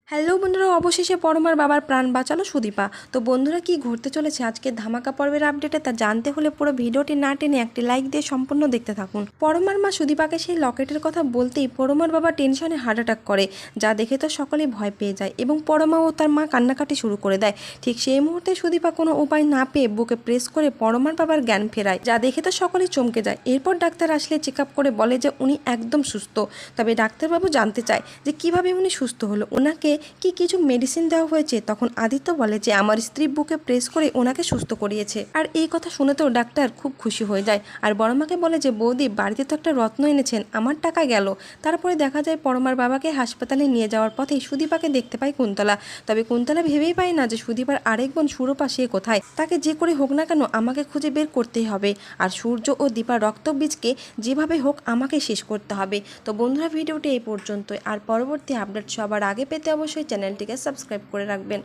Hello বন্ধুরা, অবশেষে পরমার বাবার প্রাণ বাঁচালো সুদীপা। তো বন্ধুরা, কি ঘুরতে চলেছে আজকে ধামাকা পর্বের আপডেটে তা জানতে হলে পুরো ভিডিওটি না টেনে একটি লাইক দিয়ে সম্পূর্ণ দেখতে থাকুন। পরমার মা সুদীপাকে সেই লকেটের কথা বলতেই পরমার বাবা টেনশনে হার্ট অ্যাটাক করে, যা দেখে তো সকলেই ভয় পেয়ে যায় এবং পরমা ও তার মা কান্নাকাটি শুরু করে দেয়। ঠিক সেই মুহূর্তে সুদীপা কোনো উপায় না পেয়ে বুকে প্রেস করে পরমার বাবার জ্ঞান ফেরায়, যা দেখে তো সকলেই চমকে যায়। এরপর ডাক্তার আসলে চেক আপ করে বলে যে উনি একদম সুস্থ। তবে ডাক্তারবাবু জানতে চায় যে কিভাবে উনি সুস্থ হলো, ওনাকে কি কিছু মেডিসিন দেওয়া হয়েছে। তখন আদিত্য বলে যে আমার স্ত্রী বুকে প্রেস করে ওনাকে সুস্থ করিয়েছে। আর এই কথা শুনেতেও ডাক্তার খুব খুশি হয়ে যায় আর বড়মাকে বলে যে বৌদি, বাড়িতে তো একটা রত্ন এনেছেন, আমার টাকা গেল। তারপরে দেখা যায় পরমার বাবাকে হাসপাতালে নিয়ে যাওয়ার পথেই সুদীপাকে দেখতে পায় কুন্তলা। তবে কুন্তলা ভেবেই পায় না যে সুদীপার আরেক বোন সুরূপা সে কোথায়। তাকে যে করে হোক না কেন আমাকে খুঁজে বের করতেই হবে, আর সূর্য ও দীপার রক্তবীজকে যেভাবে হোক আমাকে শেষ করতে হবে। তো বন্ধুরা, ভিডিওটি এই পর্যন্তই। আর পরবর্তী আপডেট সবার আগে পেতে অবশ্যই চ্যানেলটিকে সাবস্ক্রাইব করে রাখবেন।